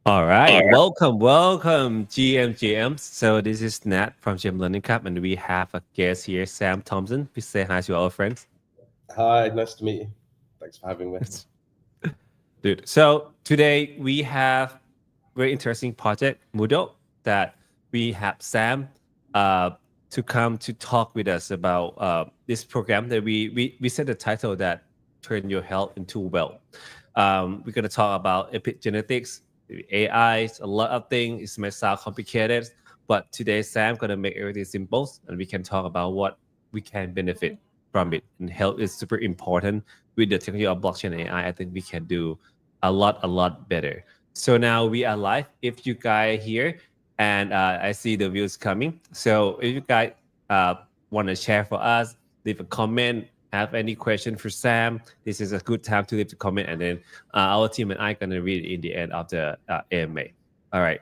All right, welcome, GMGMs. So this is Nat from GM Learning Cup, and we have a guest here, Sam Thonsan. Please say hi to our friends. Hi, nice to meet you. Thanks for having me. Dude, so today we have very interesting project, Muhdo, that we have Sam uh, to come to talk with us about this program that we set the title that turn your health into wealth. We're going to talk about epigenetics, AI, a lot of things. It might sound complicated, but today Sam going to make everything simple, and we can talk about what we can benefit from it. And health is super important. With the technology of blockchain and AI, I think we can do a lot better. So now we are live. If you guys are here, and I see the views coming. So if you guys want to share for us, leave a comment. Have any question for Sam? This is a good time to leave the comment, and then our team and I gonna read it in the end of the AMA. All right,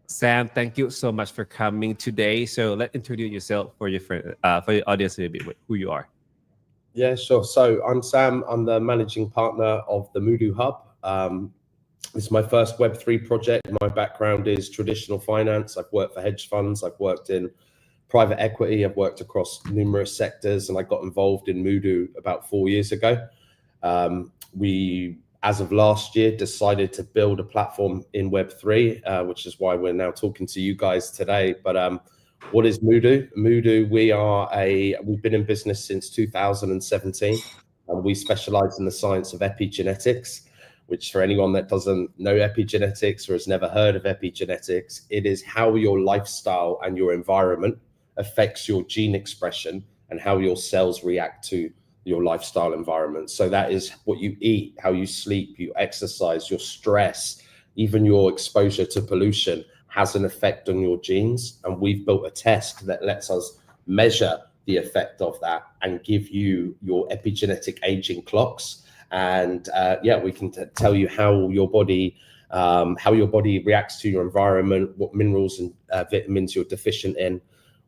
Sam, thank you so much for coming today. So let's introduce yourself for your friend, for your audience a little bit, who you are. Yeah, sure. So I'm Sam. I'm the managing partner of the Muhdo Hub. This is my first Web3 project. My background is traditional finance. I've worked for hedge funds. I've worked in private equity. I've worked across numerous sectors, and I got involved in Muhdo about 4 years ago. We, as of last year, decided to build a platform in Web3, which is why we're now talking to you guys today. But what is Muhdo? Muhdo, we've been in business since 2017, and we specialize in the science of epigenetics, which for anyone that doesn't know epigenetics or has never heard of epigenetics, it is how your lifestyle and your environment affects your gene expression and how your cells react to your lifestyle environment. So that is what you eat, how you sleep, you exercise, your stress, even your exposure to pollution has an effect on your genes. And we've built a test that lets us measure the effect of that and give you your epigenetic aging clocks. And we can tell you how your body reacts to your environment, what minerals and vitamins you're deficient in.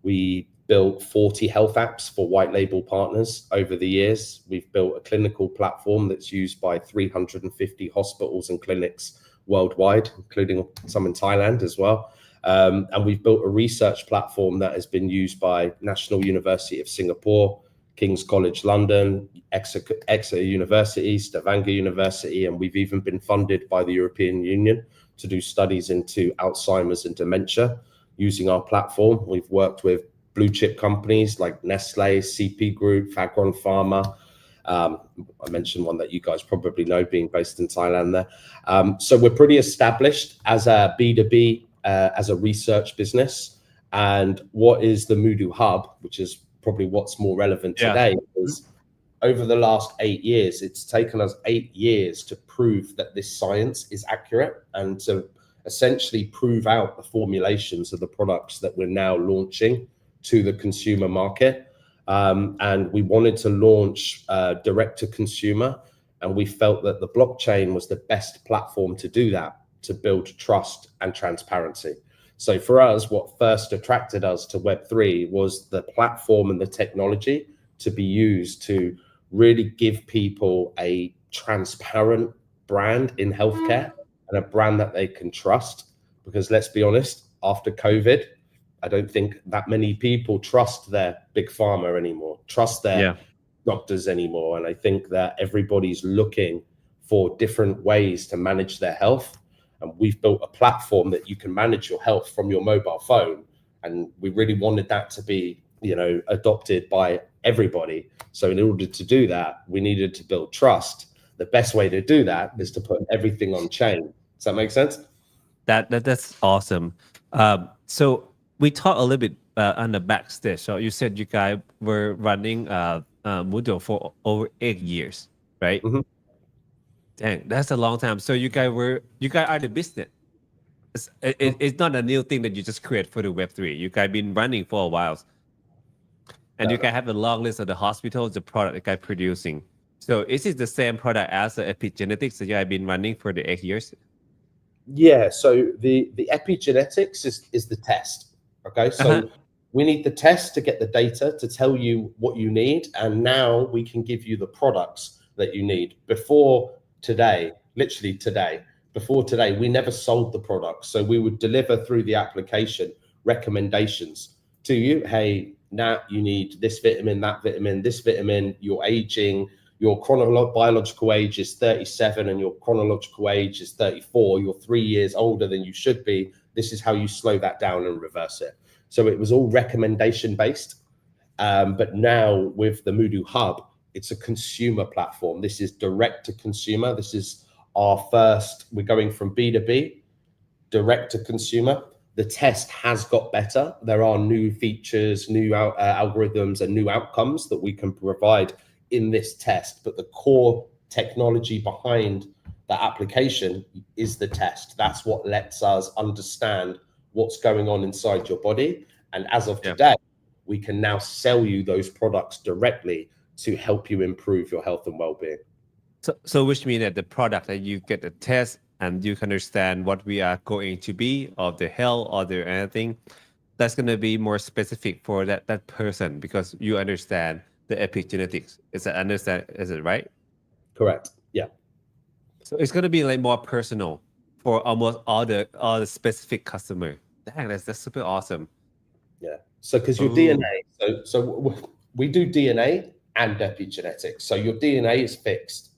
We built 40 health apps for white label partners over the years. We've built a clinical platform that's used by 350 hospitals and clinics worldwide, including some in Thailand as well. And we've built a research platform that has been used by National University of Singapore, King's College London, Exeter University, Stavanger University, and we've even been funded by the European Union to do studies into Alzheimer's and dementia using our platform. We've worked with blue chip companies like Nestle, CP Group, Fagron Pharma. I mentioned one that you guys probably know, being based in Thailand there. So we're pretty established as a B2B, as a research business. And what is the Muhdo Hub, which is probably what's more relevant today, is over the last 8 years, it's taken us 8 years to prove that this science is accurate and to essentially prove out the formulations of the products that we're now launching to the consumer market. And we wanted to launch direct to consumer, and we felt that the blockchain was the best platform to do that, to build trust and transparency. So for us, what first attracted us to Web3 was the platform and the technology to be used to really give people a transparent brand in healthcare and a brand that they can trust. Because let's be honest, after COVID, I don't think that many people trust their big pharma anymore, trust their doctors anymore. And I think that everybody's looking for different ways to manage their health. And we've built a platform that you can manage your health from your mobile phone. And we really wanted that to be, adopted by everybody. So in order to do that, we needed to build trust. The best way to do that is to put everything on chain. Does that make sense? That's awesome. So we talked a little bit on the backstage. So you said you guys were running Muhdo for over 8 years, right? Mm-hmm. Dang, that's a long time. So you guys are the business. It's not a new thing that you just create for the Web3. You guys been running for a while. And you guys have a long list of the hospitals, the product you guys producing. So is it the same product as the epigenetics that you have been running for the 8 years? Yeah, so the epigenetics is the test. Okay, so we need the test to get the data to tell you what you need, and now we can give you the products that you need. Before today, literally today, before today, we never sold the product. So we would deliver through the application recommendations to you. Hey, Nat, you need this vitamin, that vitamin, this vitamin, you're aging, your biological age is 37 and your chronological age is 34. You're 3 years older than you should be. This is how you slow that down and reverse it. So it was all recommendation based. But now with the Muhdo Hub, it's a consumer platform. This is direct to consumer. This is our first, we're going from B2B, direct to consumer. The test has got better. There are new features, new algorithms and new outcomes that we can provide in this test. But the core technology behind the application is the test. That's what lets us understand what's going on inside your body. And as of today, we can now sell you those products directly to help you improve your health and well-being. So which means that the product that you get the test and you can understand what we are going to be of the health or the anything, that's going to be more specific for that person because you understand the epigenetics. Is it right? Correct. Yeah. So it's going to be like more personal for almost all the specific customer. Dang, that's super awesome. Yeah. So because your DNA, so we do DNA and epigenetics. So your DNA is fixed.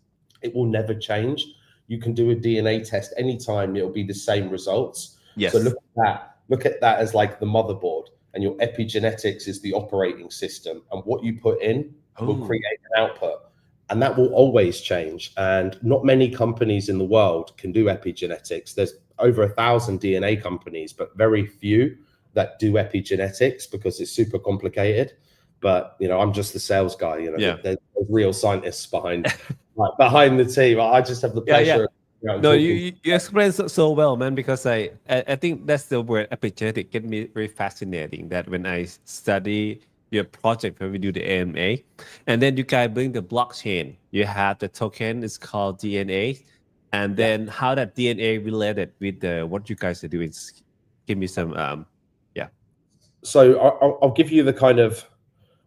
It will never change. You can do a DNA test anytime. It'll be the same results. Yes. So look at that as like the motherboard, and your epigenetics is the operating system. And what you put in will create an output. And that will always change. And not many companies in the world can do epigenetics. There's over 1,000 DNA companies, but very few that do epigenetics because it's super complicated. But, you know, I'm just the sales guy, you know, there's real scientists behind the team. I just have the pleasure. No, you explained so well, man, because I think that's the word epigenetic get me very fascinating. That when I study your project, when we do the AMA, and then you guys bring the blockchain, you have the token, it's called DNA, and then how that DNA related with what you guys are doing. Give me some, So I'll give you the kind of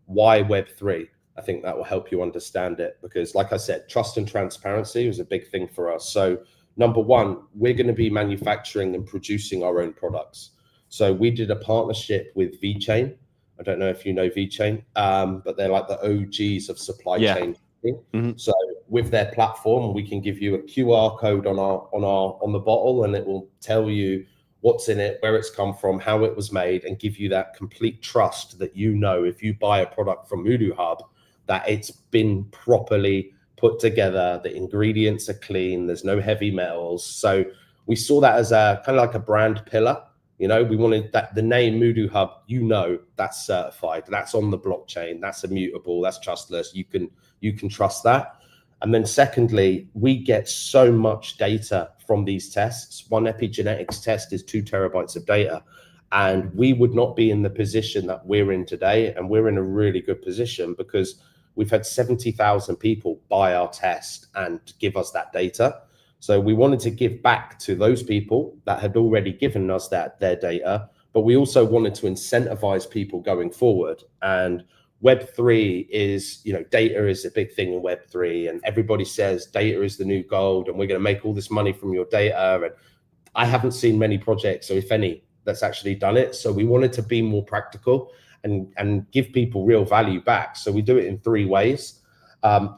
why Web3. I think that will help you understand it because, like I said, trust and transparency was a big thing for us. So number one, we're going to be manufacturing and producing our own products. So we did a partnership with VeChain. I don't know if you know VeChain, but they're like the OGs of supply chain. Mm-hmm. So with their platform, we can give you a QR code on the bottle, and it will tell you what's in it, where it's come from, how it was made, and give you that complete trust that, you know, if you buy a product from Muhdo Hub, that it's been properly put together, the ingredients are clean, there's no heavy metals. So we saw that as a kind of like a brand pillar. You know, we wanted that the name Muhdo Hub, you know, that's certified, that's on the blockchain, that's immutable, that's trustless. You can trust that. And then secondly, we get so much data from these tests. One epigenetics test is 2 terabytes of data. And we would not be in the position that we're in today. And we're in a really good position because we've had 70,000 people buy our test and give us that data. So we wanted to give back to those people that had already given us their data, but we also wanted to incentivize people going forward. And Web3 is, you know, data is a big thing in Web3, and everybody says data is the new gold and we're going to make all this money from your data. And I haven't seen many projects, or if any, that's actually done it. So we wanted to be more practical and give people real value back. So we do it in 3 ways.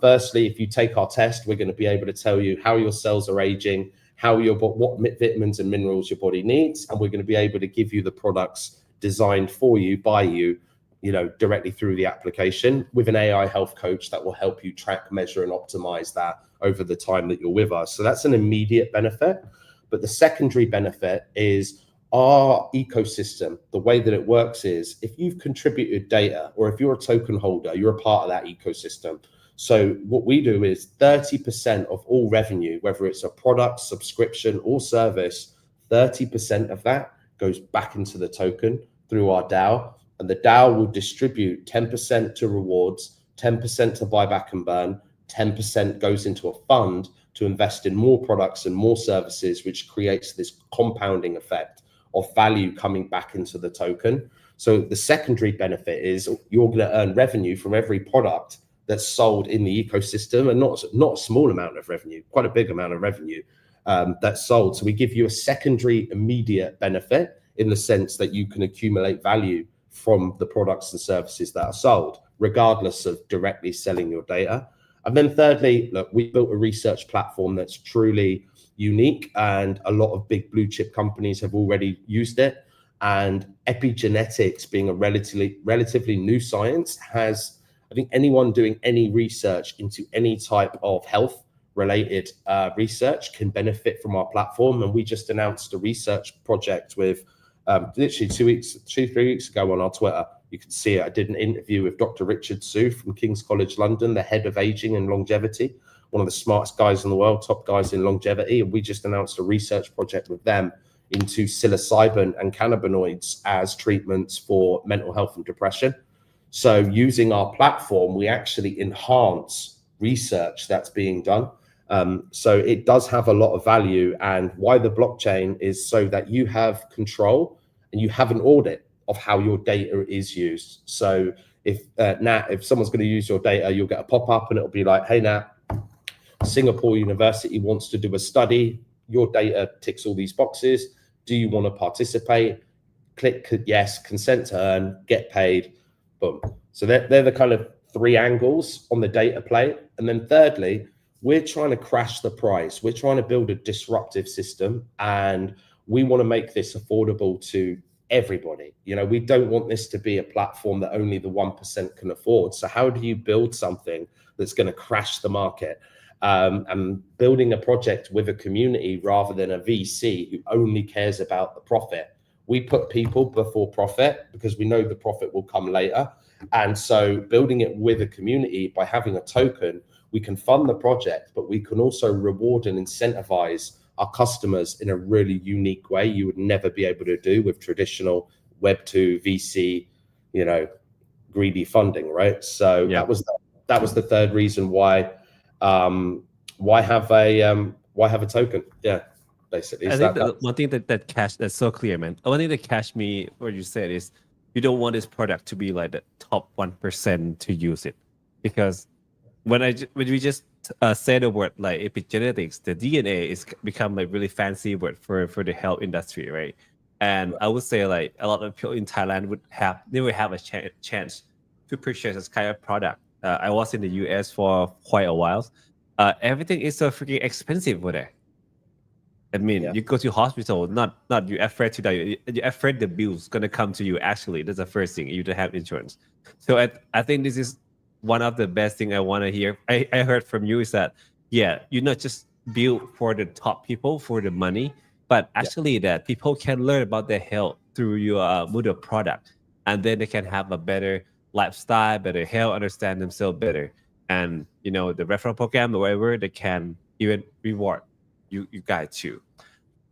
Firstly, if you take our test, we're going to be able to tell you how your cells are aging, what vitamins and minerals your body needs, and we're going to be able to give you the products designed for you, by you, you know, directly through the application with an AI health coach that will help you track, measure, and optimize that over the time that you're with us. So that's an immediate benefit. But the secondary benefit is our ecosystem. The way that it works is if you've contributed data, or if you're a token holder, you're a part of that ecosystem. So what we do is 30% of all revenue, whether it's a product, subscription, or service, 30% of that goes back into the token through our DAO. And the DAO will distribute 10% to rewards, 10% to buyback and burn, 10% goes into a fund to invest in more products and more services, which creates this compounding effect of value coming back into the token. So the secondary benefit is you're going to earn revenue from every product that's sold in the ecosystem, and not a small amount of revenue, quite a big amount of revenue. that's sold. So we give you a secondary immediate benefit in the sense that you can accumulate value from the products and services that are sold, regardless of directly selling your data. And then thirdly, look, we built a research platform that's truly unique, and a lot of big blue chip companies have already used it. And epigenetics, being a relatively new science, has, I think anyone doing any research into any type of health related research can benefit from our platform. And we just announced a research project with literally 3 weeks ago on our Twitter. You can see it. I did an interview with Dr. Richard Su from King's College London, the head of aging and longevity, one of the smartest guys in the world, top guys in longevity. And we just announced a research project with them into psilocybin and cannabinoids as treatments for mental health and depression. So using our platform, we actually enhance research that's being done. So it does have a lot of value. And why the blockchain is so that you have control and you have an audit of how your data is used. So if Nat, if someone's going to use your data, you'll get a pop-up and it'll be like, hey Nat, Singapore University wants to do a study. Your data ticks all these boxes. Do you want to participate? Click yes, consent to earn, get paid, boom. So they're the kind of 3 angles on the data play. And then thirdly, we're trying to crash the price. We're trying to build a disruptive system, and we want to make this affordable to everybody. You know, we don't want this to be a platform that only the 1% can afford. So how do you build something that's going to crash the market? And building a project with a community rather than a VC who only cares about the profit. We put people before profit because we know the profit will come later. And so building it with a community by having a token, we can fund the project, but we can also reward and incentivize our customers in a really unique way you would never be able to do with traditional Web2 VC, you know, greedy funding, right? So yeah. that was the third reason why have a token? Yeah, basically. I think one thing that's so clear, man. One thing that catch me what you said is you don't want this product to be like the top 1% to use it, because when we just say the word like epigenetics, the DNA is become a really fancy word for the health industry, right? And I would say like a lot of people in Thailand would never have a chance to purchase this kind of product. I was in the US for quite a while. Everything is so freaking expensive over there. I mean, you go to hospital, not you're afraid to die. You're afraid the bill's gonna come to you. Actually, that's the first thing. You don't have insurance. So I think this is one of the best thing I want to hear. I heard from you is that, yeah, you're not just built for the top people for the money, but actually that people can learn about their health through your Muhdo product, and then they can have a better lifestyle, better health, understand themselves better. And, you know, the referral program or whatever, they can even reward you guys too.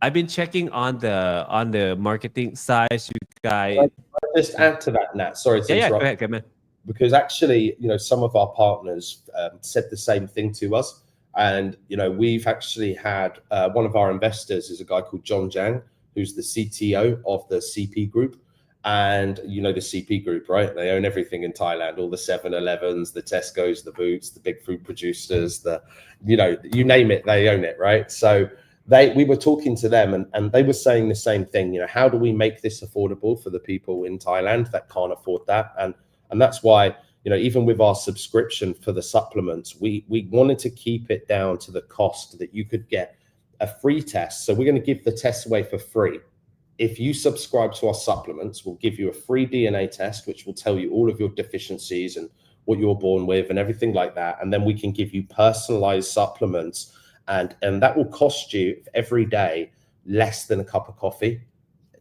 I've been checking on the marketing side. You guys, can I just add to that, Nat? Sorry to interrupt. Go ahead, man. Because actually, you know, some of our partners said the same thing to us. And, you know, we've actually had one of our investors is a guy called John Jang, who's the CTO of the CP Group. And, you know, the CP Group, right? They own everything in Thailand, all the 7-Elevens, the Tesco's, the Boots, the big food producers, you know, you name it, they own it, right? So we were talking to them and they were saying the same thing, you know, how do we make this affordable for the people in Thailand that can't afford that? And that's why, you know, even with our subscription for the supplements, we wanted to keep it down to the cost that you could get a free test. So we're going to give the test away for free. If you subscribe to our supplements, we'll give you a free DNA test, which will tell you all of your deficiencies and what you're born with and everything like that. And then we can give you personalized supplements. And that will cost you every day less than a cup of coffee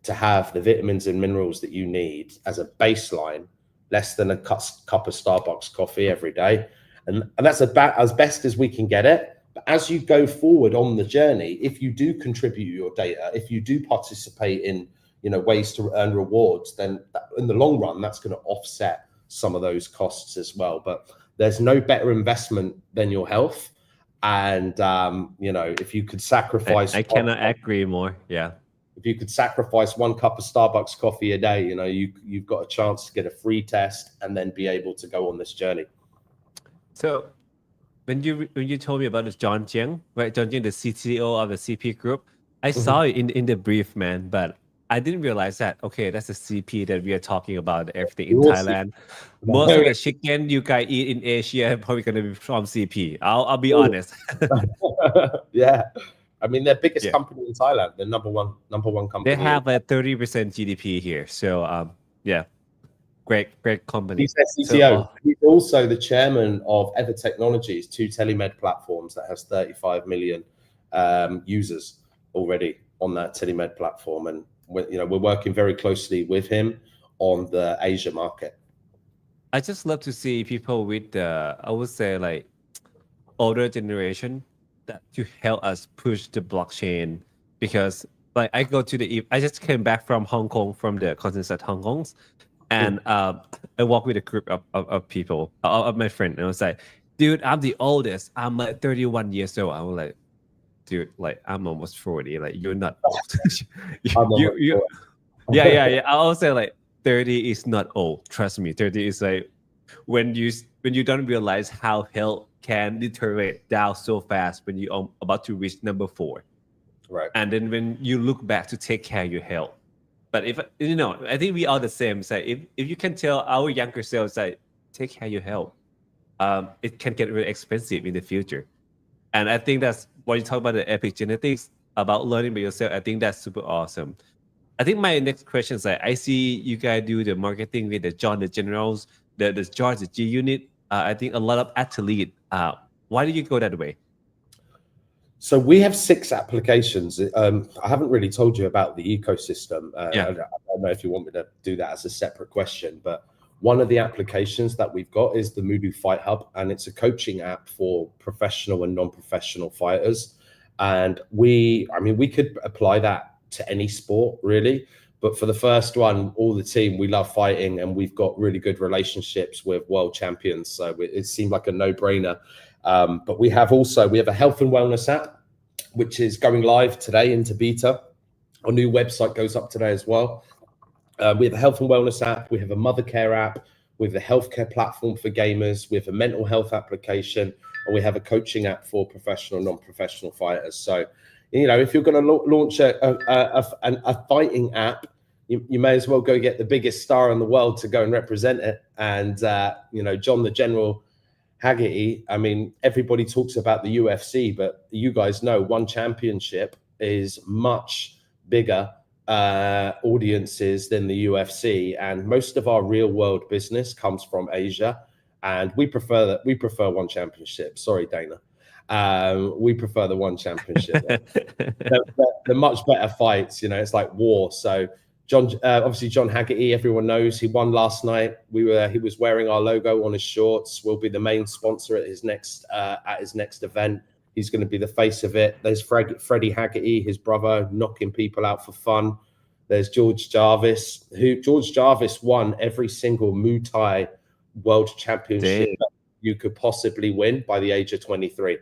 to have the vitamins and minerals that you need as a baseline, less than a cup of Starbucks coffee every day. And that's about as best as we can get it. But as you go forward on the journey, if you do contribute your data, if you do participate in, you know, ways to earn rewards, then in the long run, that's going to offset some of those costs as well. But there's no better investment than your health. And, you know, if you could sacrifice... I cannot agree more. Yeah. If you could sacrifice 1 cup of Starbucks coffee a day, you know, you've got a chance to get a free test and then be able to go on this journey. So when you told me about this John Jiang, right? John Jiang, the CTO of the CP group. I saw it in the brief, man, but I didn't realize that. Okay, that's the CP that we are talking about. Everything in Thailand. Most of the chicken you guys eat in Asia probably gonna be from CP. I'll be honest. Yeah, I mean they're biggest Yeah. company in Thailand. They're number one company. They have a 30% GDP here. So yeah, great company. He's their CTO. He's also the chairman of Ever Technologies, two telemed platforms that has 35 million users already on that telemed platform, and we're working very closely with him on the Asia market. I just love to see people with I would say like older generation that to help us push the blockchain, because like I just came back from Hong Kong from the conference at Hong Kong's, and I walked with a group of people of my friend, and I was like, dude, I'm the oldest. I'm like 31 years old. I was like, dude, like I'm almost 40. Like you're not old. Yeah. I always say like 30 is not old. Trust me, 30 is like when you don't realize how health can deteriorate down so fast when you are about to reach number 4. Right. And then when you look back to take care of your health. But if I think we are the same. So if you can tell our younger selves like take care of your health, it can get really expensive in the future. And I think that's when you talk about the epigenetics, about learning by yourself. I think that's super awesome. I think my next question is like, I see you guys do the marketing with the John the Generals, the George the G Unit. I think a lot of athletes. Why do you go that way? So we have 6 applications. I haven't really told you about the ecosystem. I don't know if you want me to do that as a separate question, but one of the applications that we've got is the Muhdo Fight Hub, and it's a coaching app for professional and non-professional fighters. And we could apply that to any sport really, but for the first one, all the team, we love fighting, and we've got really good relationships with world champions, so it seemed like a no-brainer. But we have a health and wellness app, which is going live today into beta. Our new website goes up today as well. We have a health and wellness app, we have a mother care app, we have a healthcare platform for gamers, we have a mental health application, and we have a coaching app for professional and non-professional fighters. So, if you're going to launch a fighting app, you may as well go get the biggest star in the world to go and represent it. And, John the General Haggerty, I mean, everybody talks about the UFC, but you guys know one championship is much bigger audiences than the UFC, and most of our real world business comes from Asia, and we prefer one championship. Sorry, Dana. We prefer the one championship. they're much better fights. It's like war. So obviously John Haggerty, everyone knows he won last night. He was wearing our logo on his shorts. We'll be the main sponsor at his next event. He's going to be the face of it. There's Freddie Haggerty, his brother, knocking people out for fun. There's George Jarvis, George Jarvis won every single Muay Thai world championship that you could possibly win by the age of 23.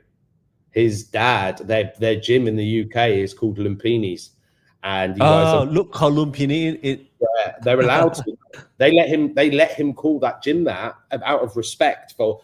His dad, their gym in the UK is called Lumpini's. And you guys look how Lumpini yeah, they're allowed to. They let him call that gym that out of respect for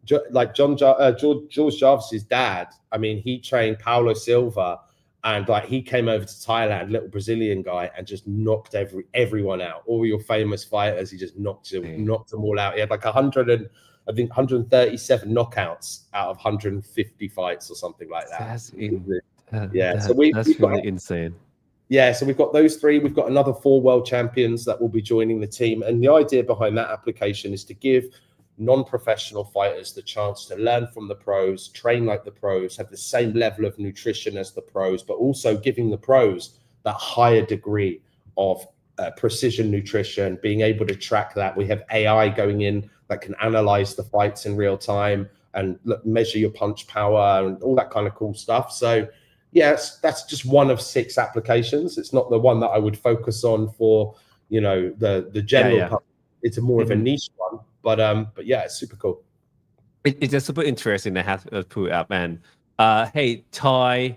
George Jarvis's dad. I mean, he trained Paulo Silva, and like he came over to Thailand, little Brazilian guy, and just knocked everyone out. All your famous fighters, he just knocked them all out. He had like 137 knockouts out of 150 fights or something like that. That's really insane. Yeah, so we've got those 3. We've got another 4 world champions that will be joining the team. And the idea behind that application is to give non-professional fighters the chance to learn from the pros, train like the pros, have the same level of nutrition as the pros, but also giving the pros that higher degree of precision nutrition, being able to track that. We have AI going in that can analyze the fights in real time and measure your punch power and all that kind of cool stuff. So yes, that's just one of 6 applications. It's not the one that I would focus on for, the general public. It's more of a niche one, but yeah, it's super cool. It's just super interesting to have pull up. And hey, Toy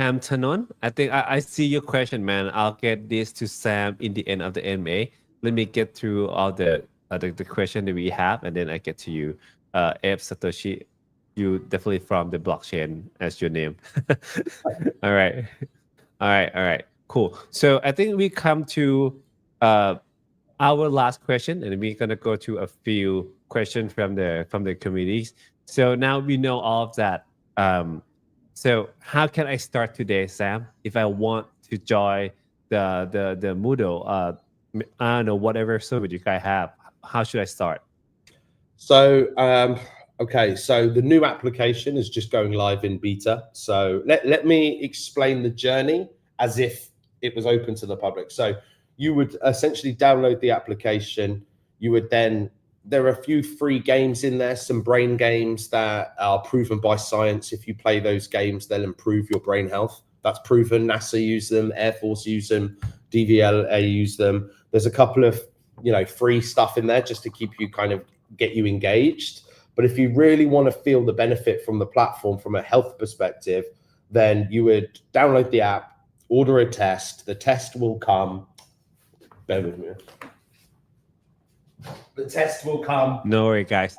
Hamptonon, I think I see your question, man. I'll get this to Sam in the end of the MA. Let me get through all the question that we have, and then I get to you. F Satoshi, you definitely from the blockchain as your name. All right. All right. Cool. So I think we come to uh, our last question, and we're gonna go to a few questions from the communities. So now we know all of that. So how can I start today, Sam? If I want to join the Muhdo, I don't know, whatever service you guys have, how should I start? So, okay, so the new application is just going live in beta. So let me explain the journey as if it was open to the public. So you would essentially download the application. You would then, there are a few free games in there, some brain games that are proven by science. If you play those games, they'll improve your brain health. That's proven. NASA use them, Air Force use them, DVLA use them. There's a couple of, free stuff in there just to keep you kind of get you engaged. But if you really want to feel the benefit from the platform from a health perspective, then you would download the app, order a test. The test will come. Bear with me. The test will come. No worry, guys.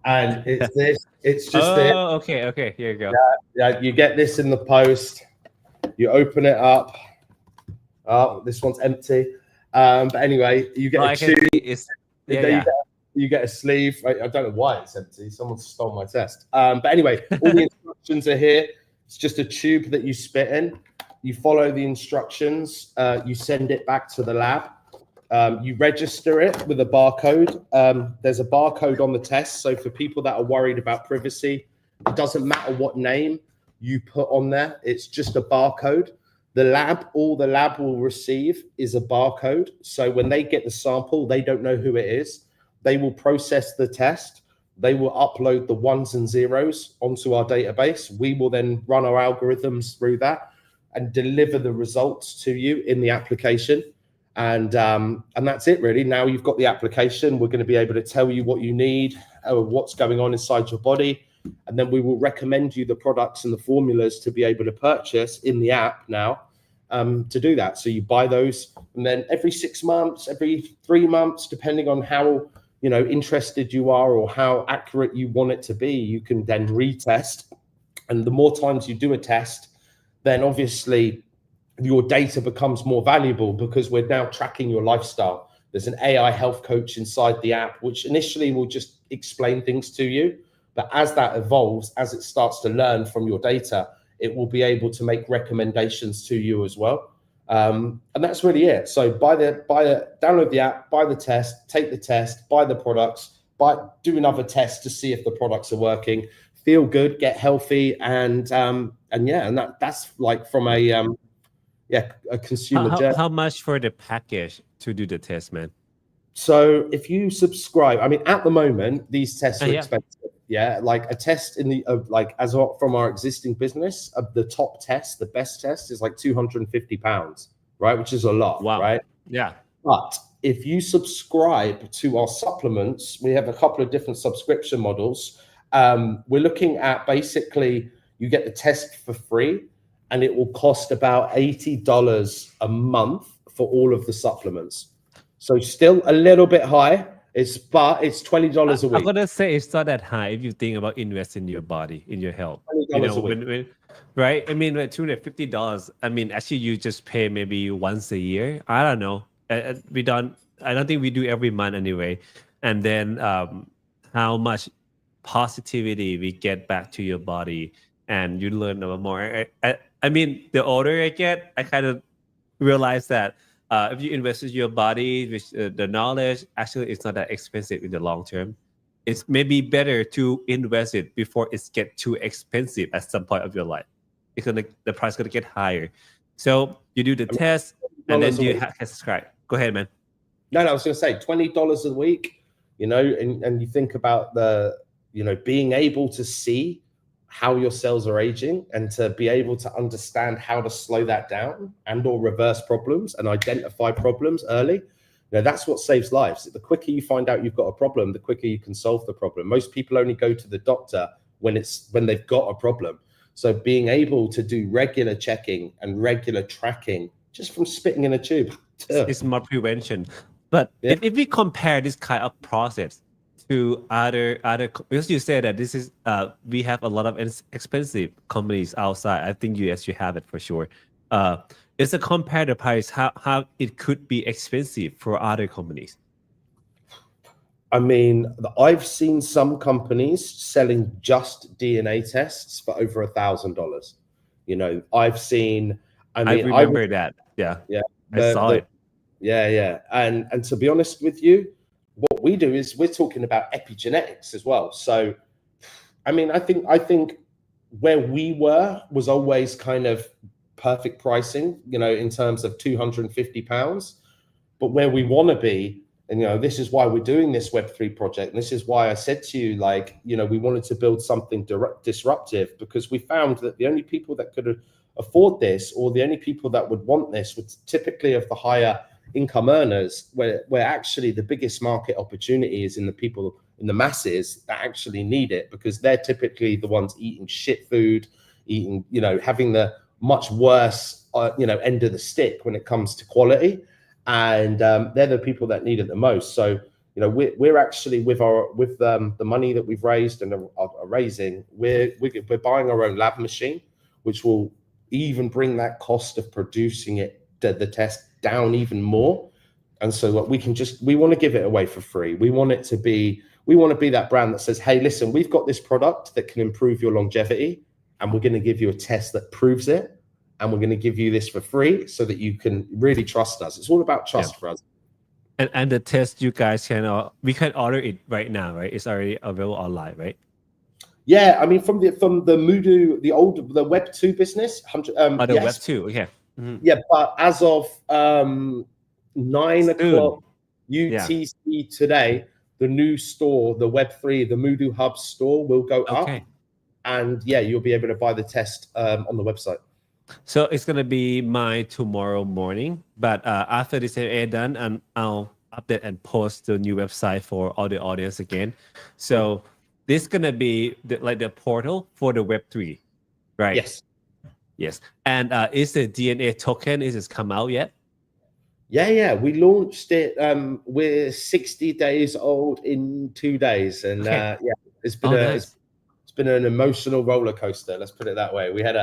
And it's this. It's just this. Oh, okay. Here you go. Yeah, you get this in the post. You open it up. Oh, this one's empty. But anyway, you get a tube. You get a sleeve. I don't know why it's empty. Someone stole my test. But anyway, all the instructions are here. It's just a tube that you spit in. You follow the instructions. You send it back to the lab. You register it with a barcode. There's a barcode on the test. So for people that are worried about privacy, it doesn't matter what name you put on there. It's just a barcode. All the lab will receive is a barcode. So when they get the sample, they don't know who it is. They will process the test. They will upload the ones and zeros onto our database. We will then run our algorithms through that and deliver the results to you in the application. And that's it, really. Now you've got the application. We're going to be able to tell you what you need, what's going on inside your body. And then we will recommend you the products and the formulas to be able to purchase in the app now to do that. So you buy those, and then every 6 months, every 3 months, depending on how interested you are or how accurate you want it to be, you can then retest. And the more times you do a test, then obviously your data becomes more valuable because we're now tracking your lifestyle. There's an AI health coach inside the app, which initially will just explain things to you. But as that evolves, as it starts to learn from your data, it will be able to make recommendations to you as well. And that's really it. So download the app, buy the test, take the test, buy the products, do another test to see if the products are working, feel good, get healthy, and that's like from a consumer journey. How much for the package to do the test, man? So if you subscribe, I mean, at the moment, these tests are expensive. Yeah, like a test from our existing business, the top test, the best test is like £250, right? Which is a lot, right? Yeah. But if you subscribe to our supplements, we have a couple of different subscription models. We're looking at basically you get the test for free, and it will cost about $80 a month for all of the supplements. So still a little bit high. It's $20 a week. I'm gonna say it's not that high if you think about investing in your body, in your health. $20 a week. Right? I mean, $250. I mean, actually, you just pay maybe once a year. I don't know. I don't think we do every month anyway. And then how much positivity we get back to your body, and you learn about more. I mean, the older I get, I kind of realize that. If you invest in your body with the knowledge, actually, it's not that expensive in the long term. It's maybe better to invest it before it gets too expensive at some point of your life. The price is gonna get higher. So you do the test, and then you can subscribe. Go ahead, man. No, I was gonna say $20 a week. And you think about being able to see how your cells are aging and to be able to understand how to slow that down and or reverse problems and identify problems early. That's what saves lives. The quicker you find out you've got a problem, the quicker you can solve the problem. Most people only go to the doctor when they've got a problem. So being able to do regular checking and regular tracking just from spitting in a tube. It's more prevention. But if we compare this kind of process to other because you said that this is we have a lot of expensive companies outside. I think US you have it for sure. It's a compare the price how it could be expensive for other companies. I mean, I've seen some companies selling just DNA tests for over $1,000. You know, I've seen. I mean, I remember that. Yeah, yeah, I saw it. Yeah. And to be honest with you, what we do is we're talking about epigenetics as well. So, I mean, I think where we were was always kind of perfect pricing, you know, in terms of £250. But where we want to be, and you know, this is why we're doing this Web3 project, and this is why I said to you, like, you know, we wanted to build something disruptive, because we found that the only people that could afford this, or the only people that would want this, would typically of the higher income earners, where actually the biggest market opportunity is in the people in the masses that actually need it, because they're typically the ones eating shit food, eating, you know, having the much worse, you know, end of the stick when it comes to quality. And they're the people that need it the most. So, you know, we're actually with the money that we've raised and are raising, we're buying our own lab machine, which will even bring that cost of producing it, the test, down even more. And so what we want to give it away for free. We want to be that brand that says, hey, listen, we've got this product that can improve your longevity, and we're going to give you a test that proves it. And we're going to give you this for free so that you can really trust us. It's all about trust for us. And the test you guys we can order it right now, right? It's already available online, right? Yeah, I mean, from the Muhdo, the Web 2 business, the yes. Web 2, okay. Mm-hmm. Yeah, but as of 9 o'clock UTC today, the new store, the Web 3, the Muhdo Hub store will go up, and yeah, you'll be able to buy the test on the website. So it's gonna be mine tomorrow morning, but after this is done, and I'll update and post the new website for all the audience again. So this is gonna be like the portal for the Web3, right? Yes. And is the DNA token is it come out yet? Yeah. We launched it. We're 60 days old in 2 days, and yeah, it's been nice. It's been an emotional roller coaster. Let's put it that way. We had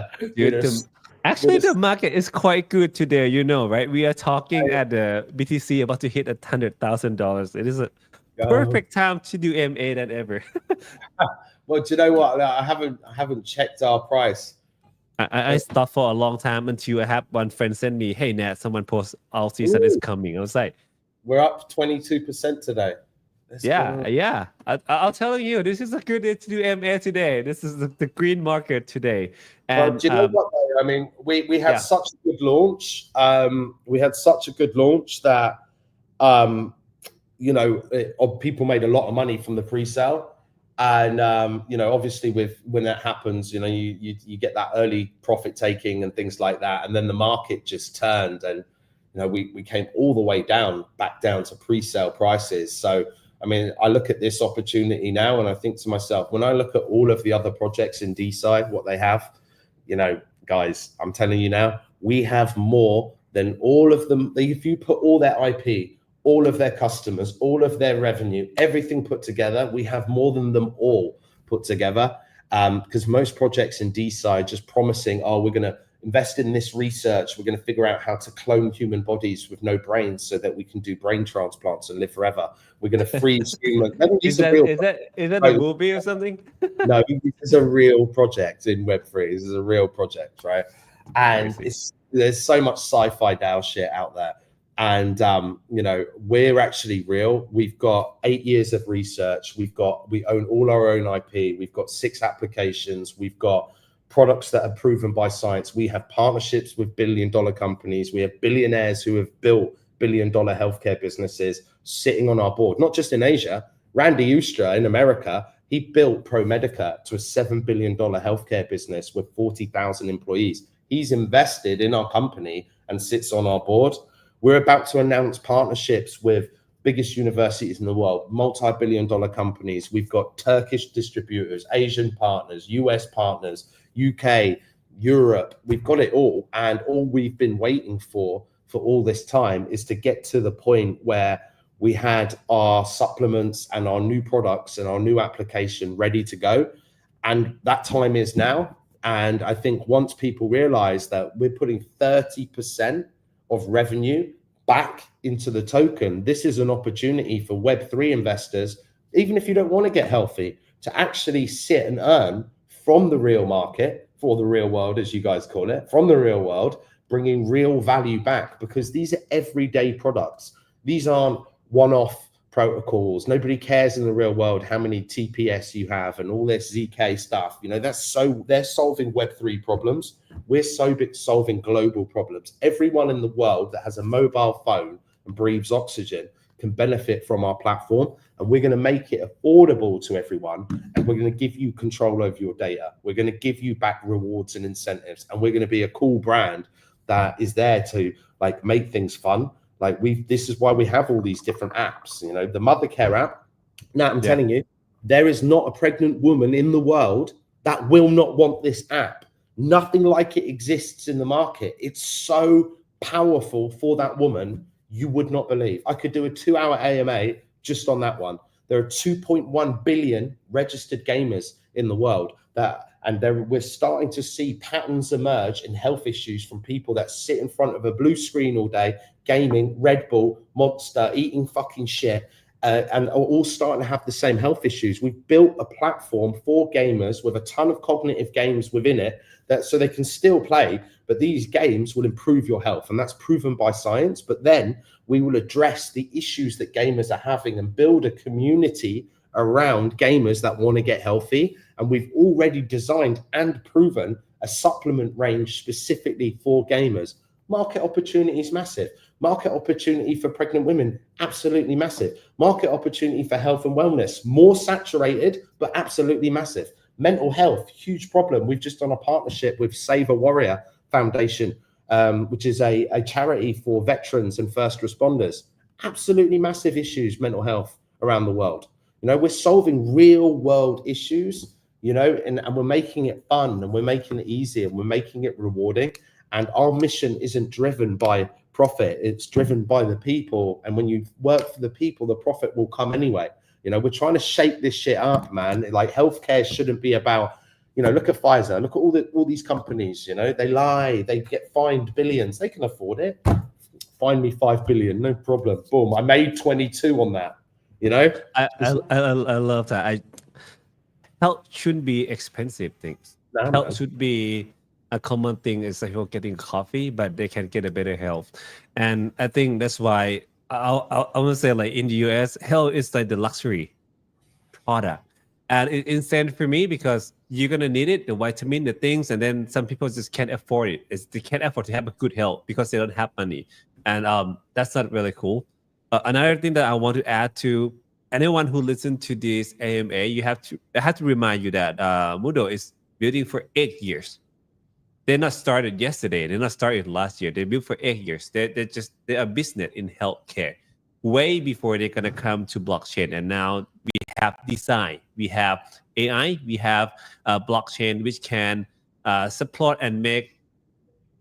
actually, the market is quite good today, you know, right? We are talking at the BTC about to hit $100,000. It is a perfect time to do MA than ever. Well, do you know what? I haven't checked our price. I stopped for a long time until I have one friend send me, hey, Nat, someone post all season is coming. I was like, we're up 22% today. Yeah. I'll tell you, this is a good day to do MA today. This is the green market today. And well, do you know what, though? I mean, we had such a good launch. We had such a good launch that, you know, people made a lot of money from the pre-sale. And, you know, obviously when that happens, you know, you get that early profit taking and things like that. And then the market just turned, and, you know, we came all the way back down to pre-sale prices. So, I mean, I look at this opportunity now and I think to myself, when I look at all of the other projects in DSci, what they have, you know, guys, I'm telling you now, we have more than all of them. If you put all their IP, all of their customers, all of their revenue, everything put together, we have more than them all put together. Because most projects in DSci are just promising, oh, we're going to invest in this research. We're going to figure out how to clone human bodies with no brains so that we can do brain transplants and live forever. We're going to freeze humans. Is that a movie or something? No, this is a real project in Web3. This is a real project, right? And there's so much sci-fi DAO shit out there. And, you know, we're actually real. We've got 8 years of research. We own all our own IP. We've got 6 applications. We've got products that are proven by science. We have partnerships with billion-dollar companies. We have billionaires who have built billion-dollar healthcare businesses sitting on our board, not just in Asia. Randy Ustra in America, he built ProMedica to a $7 billion healthcare business with 40,000 employees. He's invested in our company and sits on our board. We're about to announce partnerships with biggest universities in the world, multi-billion-dollar companies. We've got Turkish distributors, Asian partners, US partners, UK, Europe. We've got it all. And all we've been waiting for all this time is to get to the point where we had our supplements and our new products and our new application ready to go. And that time is now. And I think once people realize that we're putting 30% of revenue back into the token, this is an opportunity for Web3 investors, even if you don't want to get healthy, to actually sit and earn from the real market, for the real world, as you guys call it, from the real world, bringing real value back, because these are everyday products. These aren't one-off protocols. Nobody cares in the real world how many TPS you have and all this ZK stuff. You know, they're solving Web3 problems. We're solving global problems. Everyone in the world that has a mobile phone and breathes oxygen can benefit from our platform, and we're going to make it affordable to everyone, and we're going to give you control over your data. We're going to give you back rewards and incentives, and we're going to be a cool brand that is there to like make things fun. Like this is why we have all these different apps, you know, the Mother Care app. Now I'm telling you, there is not a pregnant woman in the world that will not want this app. Nothing like it exists in the market. It's so powerful for that woman. You would not believe. I could do a 2-hour AMA just on that one. There are 2.1 billion registered gamers in the world we're starting to see patterns emerge in health issues from people that sit in front of a blue screen all day, gaming, Red Bull, Monster, eating fucking shit, and are all starting to have the same health issues. We've built a platform for gamers with a ton of cognitive games within it so they can still play, but these games will improve your health, and that's proven by science. But then we will address the issues that gamers are having and build a community around gamers that want to get healthy. And we've already designed and proven a supplement range specifically for gamers. Market opportunity is massive. Market opportunity for pregnant women, absolutely massive. Market opportunity for health and wellness, more saturated, but absolutely massive. Mental health, huge problem. We've just done a partnership with Save a Warrior Foundation, which is a charity for veterans and first responders. Absolutely massive issues, mental health around the world. You know, we're solving real world issues, you know, and we're making it fun, and we're making it easy, and we're making it rewarding. And our mission isn't driven by profit. It's driven by the people. And when you work for the people, the profit will come anyway. You know, we're trying to shake this shit up, man. Like, healthcare shouldn't be about, you know, look at Pfizer, look at all these companies, you know, they lie, they get fined billions. They can afford it. Find me 5 billion, no problem. Boom. I made 22 on that. You know, I love that. Health shouldn't be expensive things. Health should be a common thing. It's like people getting coffee, but they can get a better health. And I think that's why I want to say, like, in the US, health is like the luxury product. And it's insane for me because you're going to need it, the vitamin, the things, and then some people just can't afford it. They can't afford to have a good health because they don't have money. And that's not really cool. Another thing that I want to add to anyone who listens to this AMA, I have to remind you that Muhdo is building for 8 years. They're not started yesterday. They're not started last year. They built for 8 years. They're a business in healthcare way before they're gonna come to blockchain. And now we have DSci, we have AI, we have blockchain, which can support and make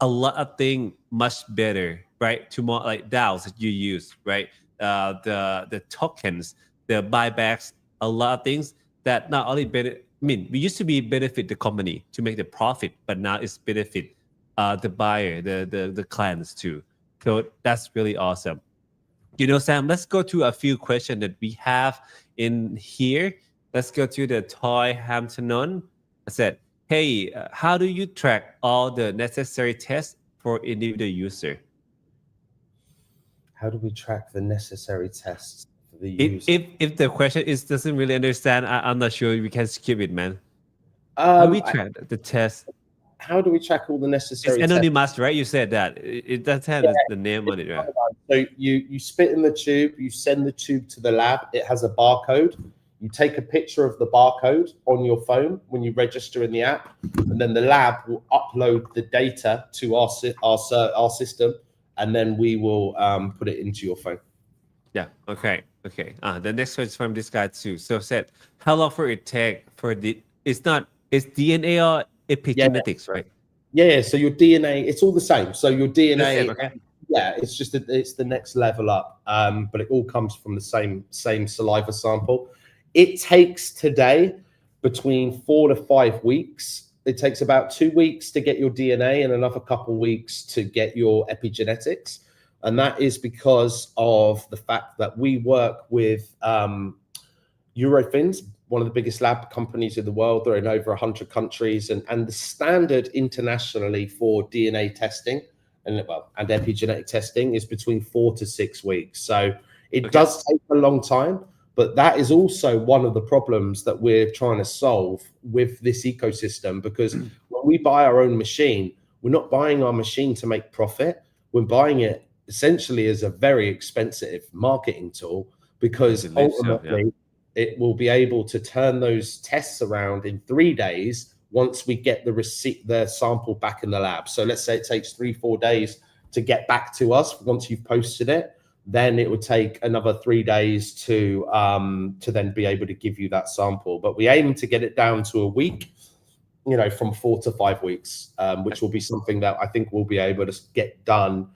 a lot of things much better, right? To more like DAOs that you use, right? The tokens, the buybacks, a lot of things that not only benefit. I mean, we used to be benefit the company to make the profit, but now it's benefit the buyer, the clients too. So that's really awesome. You know, Sam, let's go to a few questions that we have in here. Let's go to the Toy Hamptonon. I said, hey, how do you track all the necessary tests for individual user? How do we track the necessary tests for the user? If the question doesn't really understand, I'm not sure. We can skip it, man. How do we track the test? How do we track all the necessary tests? It's anonymous, right? You said that. It does have the name on it, right? So you spit in the tube, you send the tube to the lab. It has a barcode. You take a picture of the barcode on your phone when you register in the app, and then the lab will upload the data to our system, and then we will put it into your phone. Yeah. Okay. The next question is from this guy too. So said, how long for it take for it's DNA or epigenetics, right? Yeah. So your DNA, it's all the same. So your DNA, okay. Yeah, it's just it's the next level up, but it all comes from the same saliva sample. It takes today between 4 to 5 weeks. It takes about 2 weeks to get your DNA and another couple weeks to get your epigenetics, and that is because of the fact that we work with Eurofins, one of the biggest lab companies in the world. They're in over 100 countries, and the standard internationally for DNA testing and epigenetic testing is between 4 to 6 weeks. So it does take a long time, but that is also one of the problems that we're trying to solve with this ecosystem, because when we buy our own machine, we're not buying our machine to make profit. We're buying it essentially as a very expensive marketing tool, because ultimately it will be able to turn those tests around in 3 days once we get the sample back in the lab. So let's say it takes 3-4 days to get back to us once you've posted it, then it would take another 3 days to then be able to give you that sample. But we aim to get it down to a week, you know, from 4 to 5 weeks, which will be something that I think we'll be able to get done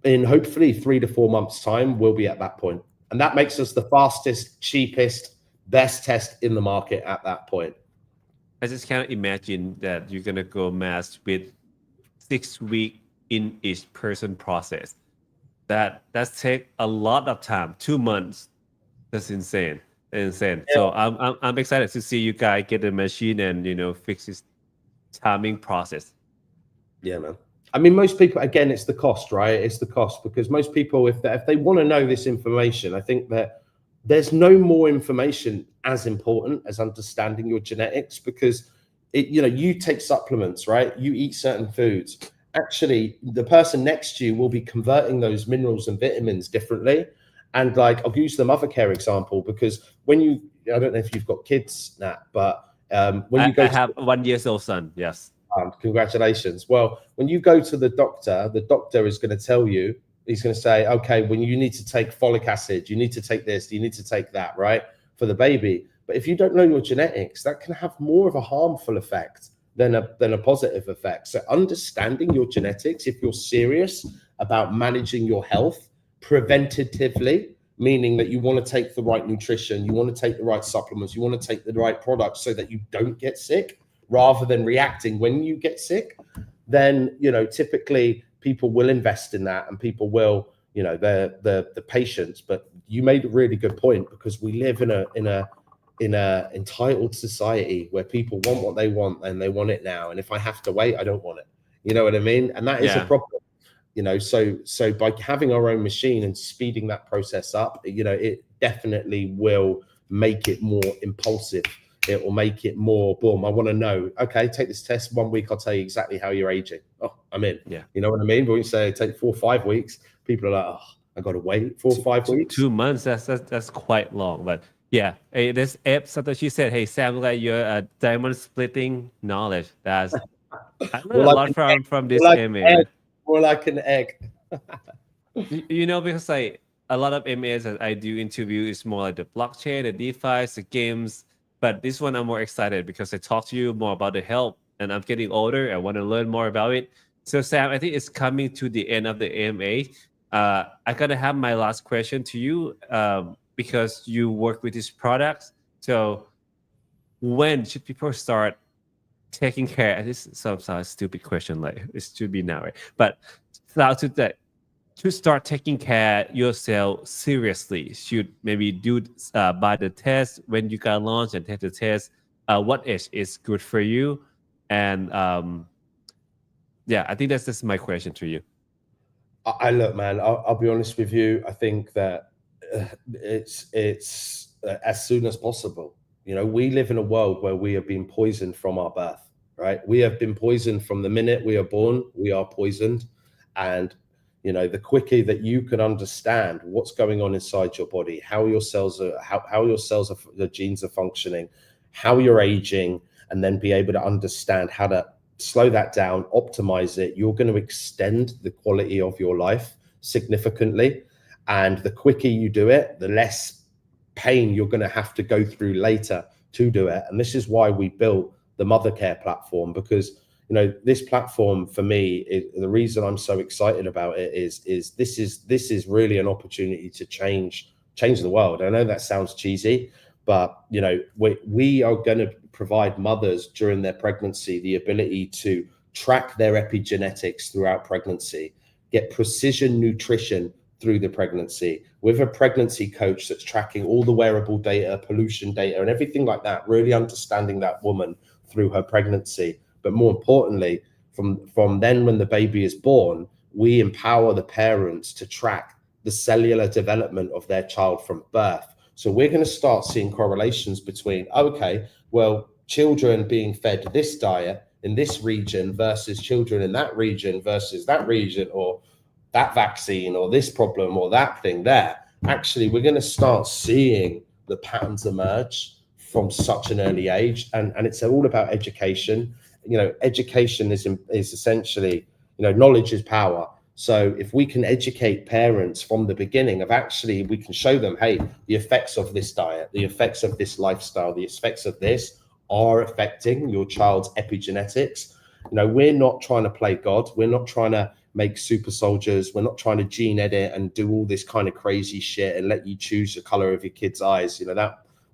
in hopefully 3 to 4 months' time. We'll be at that point. And that makes us the fastest, cheapest, best test in the market at that point. I just can't imagine that you're gonna go mass with 6 weeks in each person process. That's take a lot of time. 2 months. That's insane. Insane. Yeah. So I'm excited to see you guys get the machine and, you know, fix this timing process. Yeah, man. I mean, most people, again, it's the cost, right? It's the cost, because most people, if they want to know this information, I think that there's no more information as important as understanding your genetics, because you take supplements, right? You eat certain foods. Actually, the person next to you will be converting those minerals and vitamins differently. And like, I'll use the mother care example, because when I don't know if you've got kids, Nat, but when you go, I have 1 year old son. Yes. Congratulations. Well, when you go to the doctor is going to tell you, he's going to say, okay, when you need to take folic acid, you need to take this, you need to take that, right, for the baby. But if you don't know your genetics, that can have more of a harmful effect than a positive effect. So understanding your genetics, if you're serious about managing your health preventatively, meaning that you want to take the right nutrition, you want to take the right supplements, you want to take the right products so that you don't get sick, rather than reacting when you get sick, then, typically people will invest in that, and people will, the patients. But you made a really good point, because we live in a entitled society where people want what they want and they want it now. And if I have to wait, I don't want it. You know what I mean? And that is a problem. So by having our own machine and speeding that process up, it definitely will make it more impulsive. It will make it more, boom, I want to know, okay, take this test 1 week, I'll tell you exactly how you're aging. Oh, I'm in. Yeah. You know what I mean? But when you say take 4 or 5 weeks, people are like, oh, I got to wait 4 or 5 weeks. 2 months, that's quite long. But yeah, this app, she said, hey, Sam, like your diamond splitting knowledge. I learned a lot from this MA. More like an egg. Because like a lot of MAs that I do interview is more like the blockchain, the DeFi, the games. But this one I'm more excited because I talk to you more about the health, and I'm getting older. I want to learn more about it. So Sam, I think it's coming to the end of the AMA. I gotta have my last question to you, because you work with these products. So when should people start taking care? This sounds a stupid question, like it should be now, right? But to start taking care yourself seriously, should maybe do buy the test when you got launch and take the test. What age is good for you? And I think that's just my question to you. I look, man, I'll be honest with you. I think that it's as soon as possible. We live in a world where we have been poisoned from our birth, right? We have been poisoned from the minute we are born. We are poisoned. And the quicker that you can understand what's going on inside your body, how your cells are, the genes are functioning, how you're aging, and then be able to understand how to slow that down, optimize it, you're going to extend the quality of your life significantly. And the quicker you do it, the less pain you're going to have to go through later to do it. And this is why we built the Mother Care platform, because this platform for me, the reason I'm so excited about it is this is really an opportunity to change the world. I know that sounds cheesy, but we are going to provide mothers during their pregnancy the ability to track their epigenetics throughout pregnancy, get precision nutrition through the pregnancy with a pregnancy coach that's tracking all the wearable data, pollution data, and everything like that, really understanding that woman through her pregnancy. But more importantly, from then when the baby is born, we empower the parents to track the cellular development of their child from birth. So we're going to start seeing correlations between, okay, well, children being fed this diet in this region versus children in that region versus that region, or that vaccine or this problem or that thing there. Actually, we're going to start seeing the patterns emerge from such an early age. And it's all about education. Education is essentially, knowledge is power. So if we can educate parents from the beginning of actually, we can show them, hey, the effects of this diet, the effects of this lifestyle, the effects of this are affecting your child's epigenetics. We're not trying to play God. We're not trying to make super soldiers. We're not trying to gene edit and do all this kind of crazy shit and let you choose the color of your kid's eyes.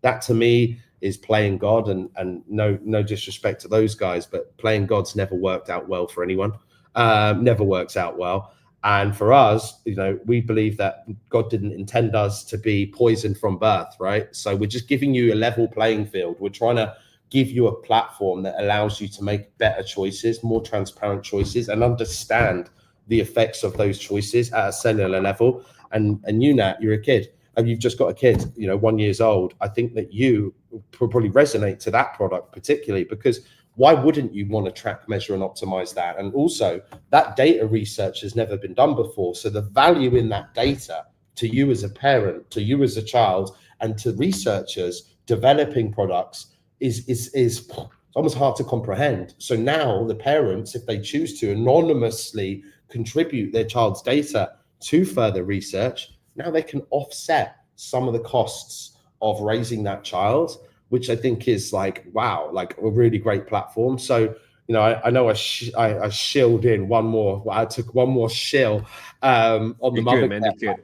That to me is playing God, and no disrespect to those guys, but playing God's never worked out well for anyone. Never works out well. And for us, we believe that God didn't intend us to be poisoned from birth, right? So we're just giving you a level playing field. We're trying to give you a platform that allows you to make better choices, more transparent choices, and understand the effects of those choices at a cellular level. And Nat, you're a kid, and you've just got a kid, 1 year old. I think that you probably resonate to that product particularly, because why wouldn't you want to track, measure, and optimize that? And also, that data research has never been done before. So the value in that data to you as a parent, to you as a child, and to researchers developing products is almost hard to comprehend. So now the parents, if they choose to anonymously contribute their child's data to further research, now they can offset some of the costs of raising that child, which I think is wow, a really great platform. So, I know I shilled in one more. I took one more shill on the mother care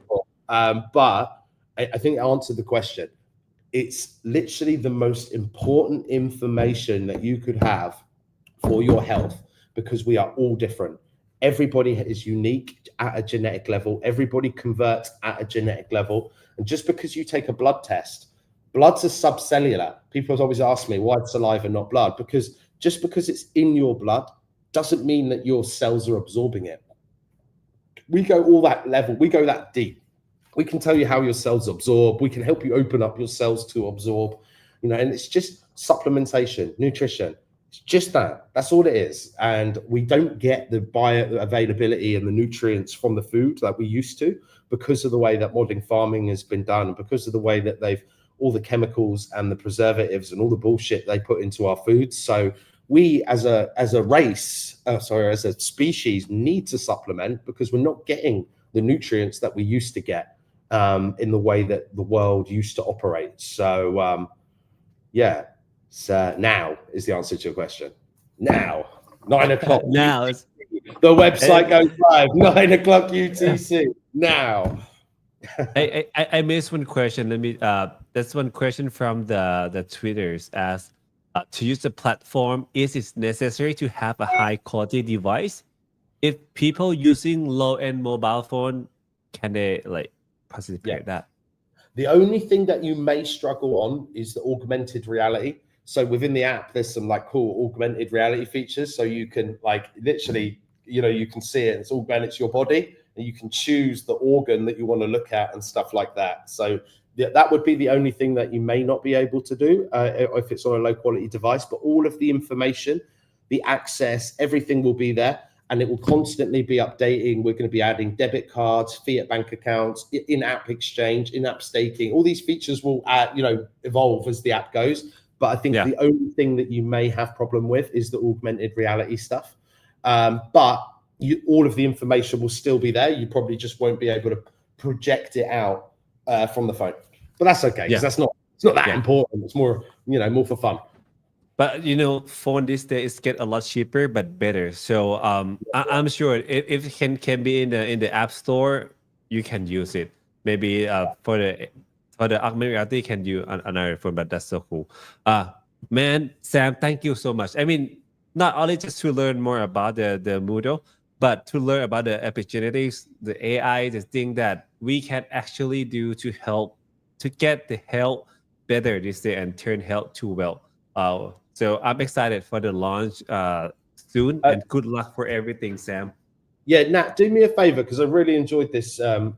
platform. But I think I answered the question. It's literally the most important information that you could have for your health, because we are all different. Everybody is unique at a genetic level. Everybody converts at a genetic level. And just because you take a blood test, blood's a subcellular. People have always asked me, why saliva, not blood? Because just because it's in your blood doesn't mean that your cells are absorbing it. We go all that level. We go that deep. We can tell you how your cells absorb. We can help you open up your cells to absorb, and it's just supplementation, nutrition. It's just that. That's all it is. And we don't get the bioavailability and the nutrients from the food like we used to, because of the way that modern farming has been done, because of the way that all the chemicals and the preservatives and all the bullshit they put into our foods. So we as a species need to supplement, because we're not getting the nutrients that we used to get in the way that the world used to operate. So so now is the answer to your question. Now, 9 o'clock. Now UTC. The website goes live, 9 o'clock UTC. Now. I missed one question. Let me. That's one question from the Twitters. As to use the platform, is it necessary to have a high quality device? If people using low end mobile phone, can they participate that? The only thing that you may struggle on is the augmented reality. So within the app, there's some cool augmented reality features. So you can literally, you can see it. It's augmented your body, and you can choose the organ that you want to look at and stuff like that. So that would be the only thing that you may not be able to do if it's on a low quality device. But all of the information, the access, everything will be there. And it will constantly be updating. We're going to be adding debit cards, fiat bank accounts, in-app exchange, in-app staking. All these features will, evolve as the app goes. But I think the only thing that you may have problem with is the augmented reality stuff. But all of the information will still be there. You probably just won't be able to project it out from the phone. But that's okay, because it's not that important. It's more, more for fun. But phone these days get a lot cheaper but better. So I'm sure if it can be in the app store, you can use it. Maybe for the augmented reality can use on another phone, but that's so cool. Man, Sam, thank you so much. I mean, not only just to learn more about the Muhdo, but to learn about the epigenetics, the AI, the thing that we can actually do to help to get the health better this day and turn health to wealth. So I'm excited for the launch soon, and good luck for everything, Sam. Yeah, Nat, do me a favor because I really enjoyed this. AMA.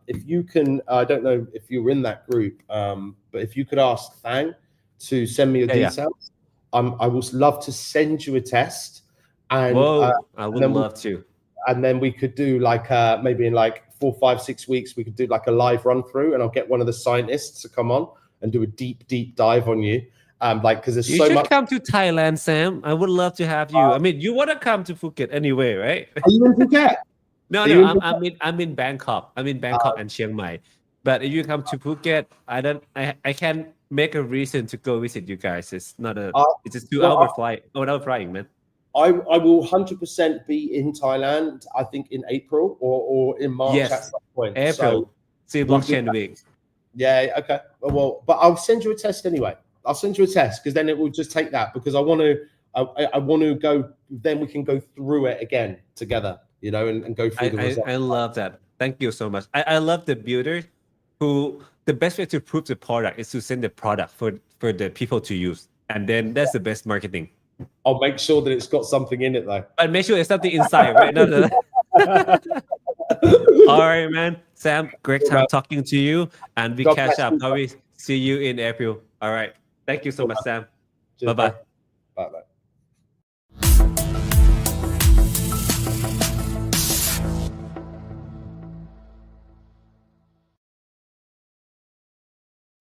If you can, I don't know if you were in that group, but if you could ask Fang to send me your details, I would love to send you a test. And I would love to. And then we could do like maybe in like 4, 5, 6 weeks, we could do like a live run through, and I'll get one of the scientists to come on and do a deep dive on you. Because there's so much. You should come to Thailand, Sam. I would love to have you. I mean, you want to come to Phuket anyway, right? Are you in Phuket? No, I'm in Bangkok. I'm in Bangkok and Chiang Mai. But if you come to Phuket, I can make a reason to go visit you guys. It's not it's a 2-hour flight. 1 hour flying, man. I will 100% be in Thailand, I think in April or in March at some point. April. See blockchain week. Yeah, okay. Well, but I'll send you a test anyway. I'll send you a test because then it will just take that, because I want to go, then we can go through it again together, and go through the results. I love that. Thank you so much. I love the builder who the best way to prove the product is to send the product for the people to use. And then that's the best marketing. I'll make sure that it's got something in it though. But make sure it's something inside, right? No. All right, man. Sam, great time talking to you. And we catch up. How we see you in April. All right. Thank you so much, Sam. Bye-bye. Bye-bye.